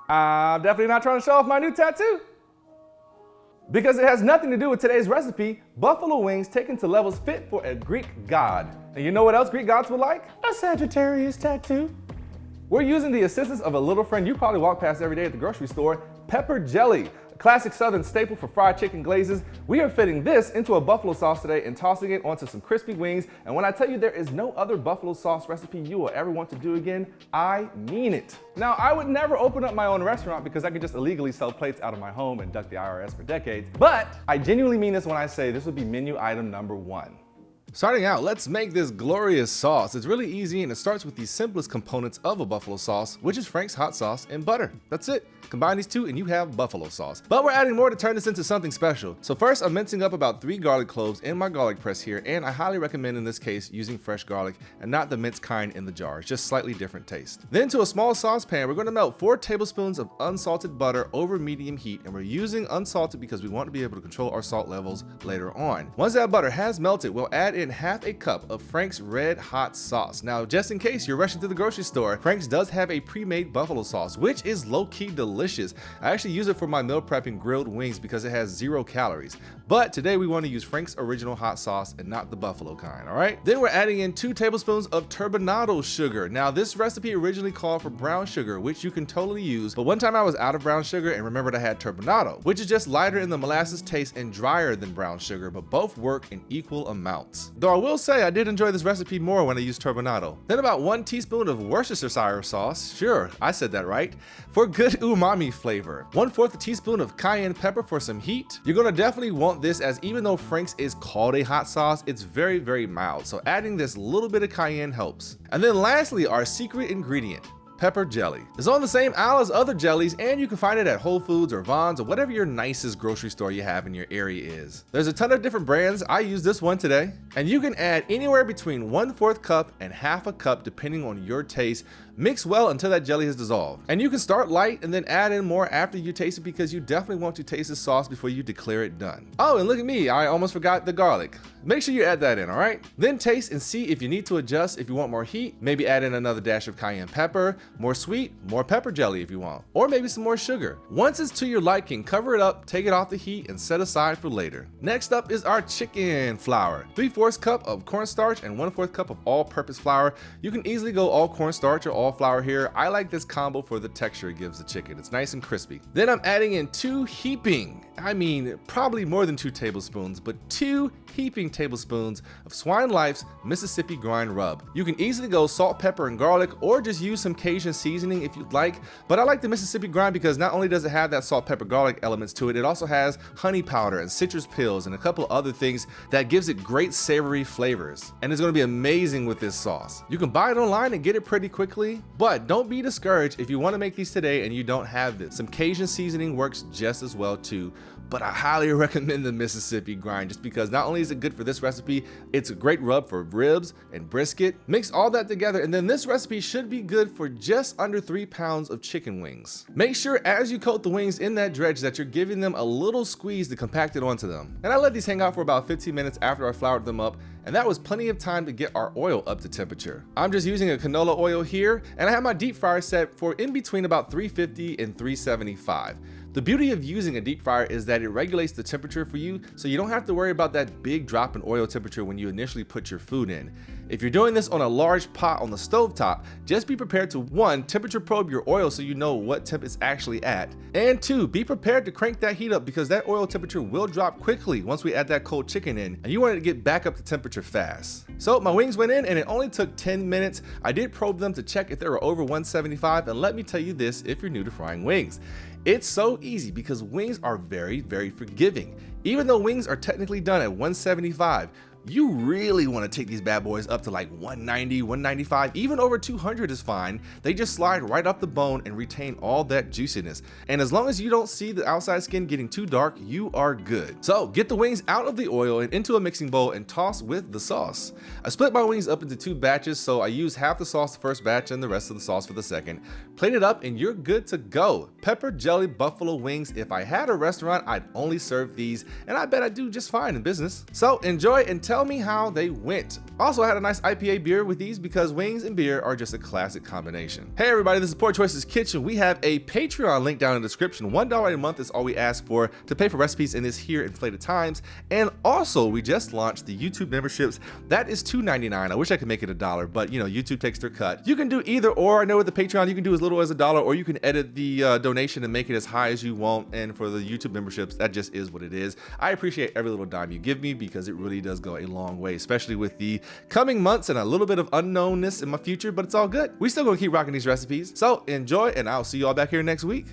I'm definitely not trying to show off my new tattoo. Because it has nothing to do with today's recipe, buffalo wings taken to levels fit for a Greek god. And you know what else Greek gods would like? A Sagittarius tattoo. We're using the assistance of a little friend you probably walk past every day at the grocery store, pepper jelly. A classic southern staple for fried chicken glazes. We are fitting this into a buffalo sauce today and tossing it onto some crispy wings. And when I tell you there is no other buffalo sauce recipe you will ever want to do again, I mean it. Now, I would never open up my own restaurant because I could just illegally sell plates out of my home and duck the IRS for decades. But I genuinely mean this when I say this would be menu item number 1. Starting out, let's make this glorious sauce. It's really easy and it starts with the simplest components of a buffalo sauce, which is Frank's hot sauce and butter. That's it. Combine these two and you have buffalo sauce. But we're adding more to turn this into something special. So first, I'm mincing up about 3 garlic cloves in my garlic press here, and I highly recommend in this case using fresh garlic and not the minced kind in the jar. It's just slightly different taste. Then to a small saucepan, we're going to melt 4 tablespoons of unsalted butter over medium heat, and we're using unsalted because we want to be able to control our salt levels later on. Once that butter has melted, we'll add in half a cup of Frank's red hot sauce. Now, just in case you're rushing to the grocery store, Frank's does have a pre-made buffalo sauce, which is low-key delicious. I actually use it for my meal prepping grilled wings because it has 0 calories. But today we want to use Frank's original hot sauce and not the buffalo kind, all right? Then we're adding in 2 tablespoons of turbinado sugar. Now, this recipe originally called for brown sugar, which you can totally use, but one time I was out of brown sugar and remembered I had turbinado, which is just lighter in the molasses taste and drier than brown sugar, but both work in equal amounts. Though I will say I did enjoy this recipe more when I used turbinado. Then about 1 teaspoon of worcestershire sauce, sure, I said that right, for good umami flavor. 1/4 teaspoon of cayenne pepper for some heat. You're gonna definitely want this, as even though Frank's is called a hot sauce, it's very, very mild, so adding this little bit of cayenne helps. And then lastly, our secret ingredient, pepper jelly. It's on the same aisle as other jellies, and you can find it at Whole Foods or Vons or whatever your nicest grocery store you have in your area is. There's a ton of different brands. I use this one today, and you can add anywhere between 1/4 cup and half a cup depending on your taste. Mix well until that jelly has dissolved. And you can start light and then add in more after you taste it, because you definitely want to taste the sauce before you declare it done. Oh, and look at me, I almost forgot the garlic. Make sure you add that in, all right? Then taste and see if you need to adjust. If you want more heat, maybe add in another dash of cayenne pepper, more sweet, more pepper jelly if you want, or maybe some more sugar. Once it's to your liking, cover it up, take it off the heat, and set aside for later. Next up is our chicken flour. 3/4 cup of cornstarch and 1/4 cup of all-purpose flour. You can easily go all cornstarch or all flour here. I like this combo for the texture it gives the chicken. It's nice and crispy. Then I'm adding in 2 heaping, I mean probably more than 2 tablespoons, but 2 heaping tablespoons of Swine Life's Mississippi grind rub. You can easily go salt, pepper, and garlic, or just use some Cajun seasoning if you'd like, but I like the Mississippi grind because not only does it have that salt, pepper, garlic elements to it, it also has honey powder and citrus pills and a couple other things that gives it great savory flavors, and it's going to be amazing with this sauce. You can buy it online and get it pretty quickly, but don't be discouraged if you want to make these today and you don't have this. Some Cajun seasoning works just as well too, but I highly recommend the Mississippi grind just because not only is it good for this recipe, it's a great rub for ribs and brisket. Mix all that together, and then this recipe should be good for just under 3 pounds of chicken wings. Make sure as you coat the wings in that dredge that you're giving them a little squeeze to compact it onto them. And I let these hang out for about 15 minutes after I floured them up, and that was plenty of time to get our oil up to temperature. I'm just using a canola oil here, and I have my deep fryer set for in between about 350 and 375. The beauty of using a deep fryer is that it regulates the temperature for you, so you don't have to worry about that big drop in oil temperature when you initially put your food in. If you're doing this on a large pot on the stovetop, just be prepared to 1, temperature probe your oil so you know what temp it's actually at, and 2, be prepared to crank that heat up because that oil temperature will drop quickly once we add that cold chicken in, and you want it to get back up to temperature fast. So my wings went in and it only took 10 minutes. I did probe them to check if they were over 175, and let me tell you this if you're new to frying wings. It's so easy because wings are very, very forgiving. Even though wings are technically done at 175, you really want to take these bad boys up to like 190, 195, even over 200 is fine. They just slide right off the bone and retain all that juiciness. And as long as you don't see the outside skin getting too dark, you are good. So get the wings out of the oil and into a mixing bowl and toss with the sauce. I split my wings up into 2 batches, so I use half the sauce the first batch and the rest of the sauce for the second. Plate it up and you're good to go. Pepper jelly buffalo wings. If I had a restaurant, I'd only serve these, and I bet I'd do just fine in business. So enjoy and tell tell me how they went. Also, I had a nice IPA beer with these because wings and beer are just a classic combination. Hey everybody, this is Poor Choices Kitchen. We have a Patreon link down in the description. $1 a month is all we ask for to pay for recipes in this here inflated times. And also, we just launched the YouTube memberships. That is $2.99. I wish I could make it $1, but you know, YouTube takes their cut. You can do either or. I know with the Patreon, you can do as little as $1, or you can edit the donation and make it as high as you want. And for the YouTube memberships, that just is what it is. I appreciate every little dime you give me because it really does go a long way, especially with the coming months and a little bit of unknownness in my future, but it's all good. We still gonna keep rocking these recipes. So enjoy, and I'll see you all back here next week.